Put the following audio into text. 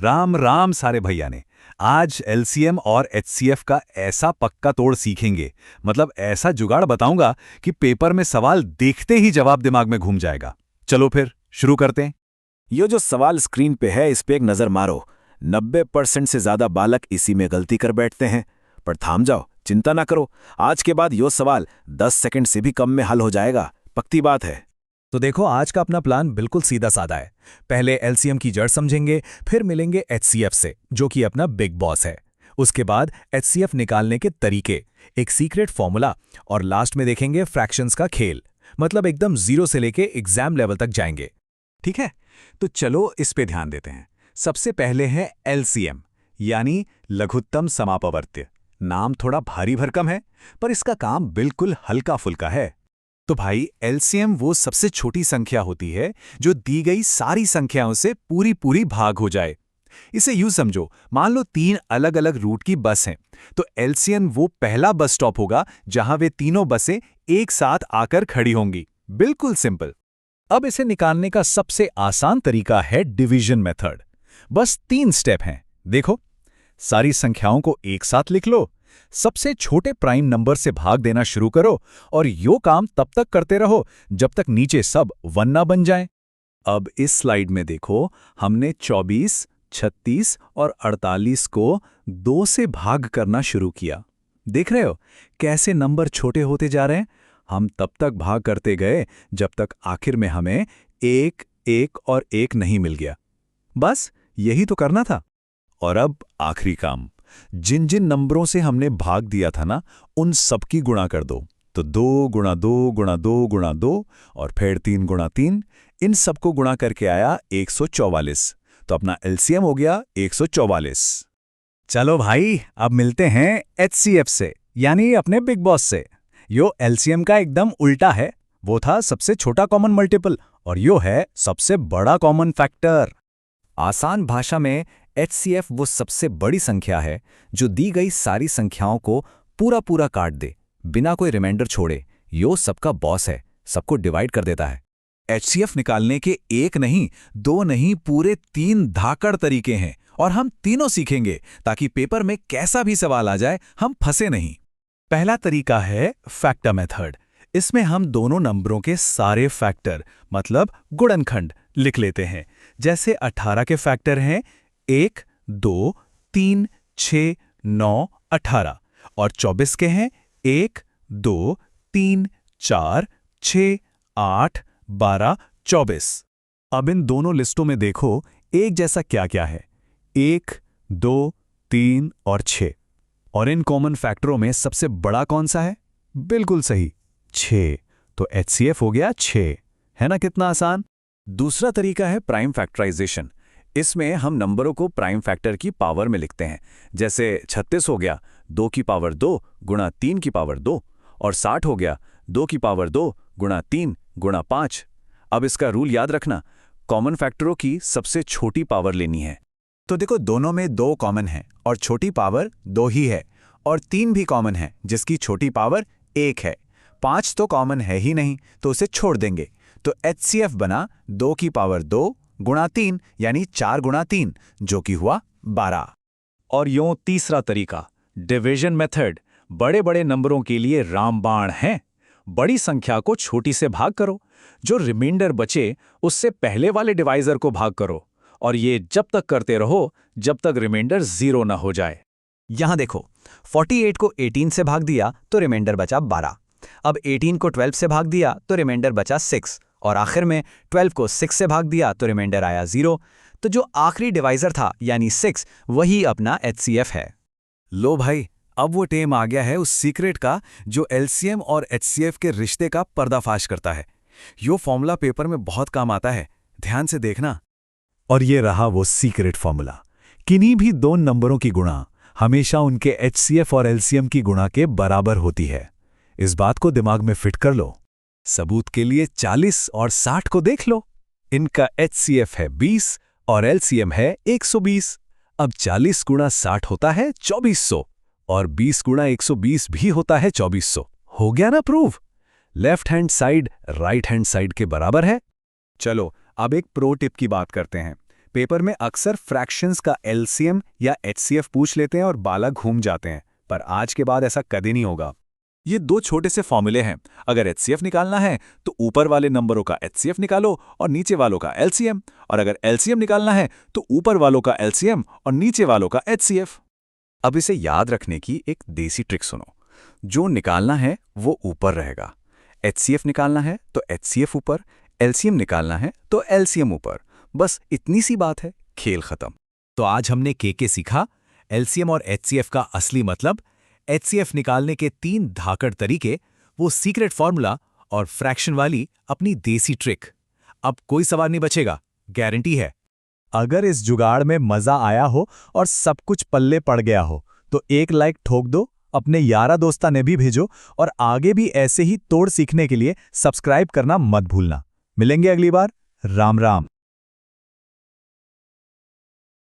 राम राम सारे भैया ने। आज एलसीएम और एचसीएफ का ऐसा पक्का तोड़ सीखेंगे, मतलब ऐसा जुगाड़ बताऊंगा कि पेपर में सवाल देखते ही जवाब दिमाग में घूम जाएगा। चलो फिर शुरू करते हैं। ये जो सवाल स्क्रीन पे है इस पे एक नजर मारो। 90% से ज्यादा बालक इसी में गलती कर बैठते हैं। पर थाम जाओ, चिंता ना करो, आज के बाद यो सवाल 10 सेकंड से भी कम में हल हो जाएगा, पक्की बात है। तो देखो, आज का अपना प्लान बिल्कुल सीधा साधा है। पहले एलसीएम की जड़ समझेंगे, फिर मिलेंगे एचसीएफ से, जो कि अपना बिग बॉस है। उसके बाद एचसीएफ निकालने के तरीके, एक सीक्रेट फॉर्मूला, और लास्ट में देखेंगे फ्रैक्शंस का खेल, मतलब एकदम जीरो से लेके एग्जाम लेवल तक जाएंगे। ठीक है, तो चलो इस पे ध्यान देते हैं। सबसे पहले है एलसीएम, यानी लघुत्तम समापवर्त्य। नाम थोड़ा भारी भरकम है, पर इसका काम बिल्कुल हल्का फुल्का है। तो भाई, एलसीएम वो सबसे छोटी संख्या होती है जो दी गई सारी संख्याओं से पूरी पूरी भाग हो जाए। इसे यूं समझो, मान लो 3 अलग अलग रूट की बस हैं, तो एलसीएम वो पहला बस स्टॉप होगा जहां वे तीनों बसें एक साथ आकर खड़ी होंगी। बिल्कुल सिंपल। अब इसे निकालने का सबसे आसान तरीका है डिवीजन मेथड। बस 3 स्टेप हैं। देखो, सारी संख्याओं को एक साथ लिख लो, सबसे छोटे प्राइम नंबर से भाग देना शुरू करो, और यो काम तब तक करते रहो जब तक नीचे सब 1 ना बन जाएं। अब इस स्लाइड में देखो, हमने 24, 36 और 48 को 2 से भाग करना शुरू किया। देख रहे हो कैसे नंबर छोटे होते जा रहे हैं? हम तब तक भाग करते गए जब तक आखिर में हमें 1, 1 और 1 नहीं मिल गया। बस यही तो करना था। और अब आखिरी काम, जिन जिन नंबरों से हमने भाग दिया था ना, उन सब की गुणा कर दो। तो 2 गुणा 2 गुणा 2 गुणा 2 और फिर 3 गुणा 3, इन सबको गुणा करके आया 144। तो अपना एलसीएम हो गया 144। चलो भाई, अब मिलते हैं एचसीएफ से, यानी अपने बिग बॉस से। यो एलसीएम का एकदम उल्टा है। वो था सबसे छोटा कॉमन मल्टीपल, और यो है सबसे बड़ा कॉमन फैक्टर। आसान भाषा में एचसीएफ वो सबसे बड़ी संख्या है जो दी गई सारी संख्याओं को पूरा पूरा काट दे, बिना कोई रिमाइंडर छोड़े। यो सबका बॉस है, सबको डिवाइड कर देता है। एचसीएफ निकालने के 1 नहीं, 2 नहीं, पूरे 3 धाकड़ तरीके हैं, और हम तीनों सीखेंगे ताकि पेपर में कैसा भी सवाल आ जाए हम फंसे नहीं। पहला तरीका है फैक्टर मेथड। इसमें हम दोनों नंबरों के सारे फैक्टर, मतलब गुणनखंड, लिख लेते हैं। जैसे 18 के फैक्टर हैं 1, 2, 3, 6, 9, 18, और 24 के हैं 1, 2, 3, 4, 6, 8, 12, 24। अब इन दोनों लिस्टों में देखो एक जैसा क्या क्या है, 1, 2, 3 और 6। और इन कॉमन फैक्टरों में सबसे बड़ा कौन सा है? बिल्कुल सही, 6। तो एचसीएफ हो गया 6। है ना कितना आसान? दूसरा तरीका है प्राइम फैक्टराइजेशन। इसमें हम नंबरों को प्राइम फैक्टर की पावर में लिखते हैं। जैसे 36 हो गया 2 की पावर 2 गुणा 3 की पावर 2, और 60 हो गया 2 की पावर 2 गुणा 3 गुणा 5। अब इसका रूल याद रखना, कॉमन फैक्टरों की सबसे छोटी पावर लेनी है। तो देखो, दोनों में 2 कॉमन है और छोटी पावर 2 ही है, और 3 भी कॉमन है जिसकी छोटी पावर 1 है। 5 तो कॉमन है ही नहीं, तो उसे छोड़ देंगे। तो एचसीएफ बना 2 की पावर 2 गुणा 3, यानी 4 गुणा 3, जो कि हुआ 12। और यूं तीसरा तरीका, डिवीजन मेथड। बड़े बड़े नंबरों के लिए रामबाण है। बड़ी संख्या को छोटी से भाग करो, जो रिमाइंडर बचे उससे पहले वाले डिवाइजर को भाग करो, और ये जब तक करते रहो जब तक रिमाइंडर 0 ना हो जाए। यहां देखो, 48 को 18 से भाग दिया तो रिमाइंडर बचा 12। अब 18 को 12 से भाग दिया तो रिमाइंडर बचा 6, और आखिर में 12 को 6 से भाग दिया तो रिमाइंडर आया 0। तो जो आखिरी डिवाइजर था यानी 6, वही अपना एचसीएफ है। लो भाई, अब वो टेम आ गया है उस सीक्रेट का जो एलसीएम और एचसीएफ के रिश्ते का पर्दाफाश करता है। यो फॉर्मूला पेपर में बहुत काम आता है, ध्यान से देखना। और ये रहा वो सीक्रेट फॉर्मूला। किन्हीं भी 2 नंबरों की गुणा हमेशा उनके एचसीएफ और एलसीएम की गुणा के बराबर होती है। इस बात को दिमाग में फिट कर लो। सबूत के लिए 40 और 60 को देख लो। इनका एचसीएफ है 20 और एलसीएम है 120। अब 40 गुणा 60 होता है 2400, और 20 गुणा 120 भी होता है 2400। हो गया ना prove? Left hand side right hand side के बराबर है। चलो अब एक प्रो टिप की बात करते हैं। पेपर में अक्सर फ्रैक्शंस का एलसीएम या एचसीएफ पूछ लेते हैं और बाला घूम जाते हैं, पर आज के बाद ऐसा कभी नहीं होगा। ये दो छोटे से फॉर्मूले हैं। अगर एचसीएफ निकालना है तो ऊपर वाले नंबरों का एचसीएफ निकालो और नीचे वालों का एलसीएम, और अगर एलसीएम निकालना है तो ऊपर वालों का एलसीएम और नीचे वालों का एचसीएफ। अब इसे याद रखने की एक देसी ट्रिक सुनो। जो निकालना है वो ऊपर रहेगा, एचसीएफ निकालना है तो एचसीएफ ऊपर, एलसीएम निकालना है तो एलसीएम ऊपर। बस इतनी सी बात है, खेल खत्म। तो आज हमने के सीखा एलसीएम और एचसीएफ का असली मतलब, एचसीएफ निकालने के 3 धाकड़ तरीके, वो सीक्रेट फॉर्मूला और फ्रैक्शन वाली अपनी देसी ट्रिक। अब कोई सवाल नहीं बचेगा, गारंटी है। अगर इस जुगाड़ में मजा आया हो और सब कुछ पल्ले पड़ गया हो तो एक लाइक ठोक दो, अपने यारा दोस्ता ने भी भेजो, और आगे भी ऐसे ही तोड़ सीखने के लिए सब्सक्राइब करना मत भूलना। मिलेंगे अगली बार। राम राम।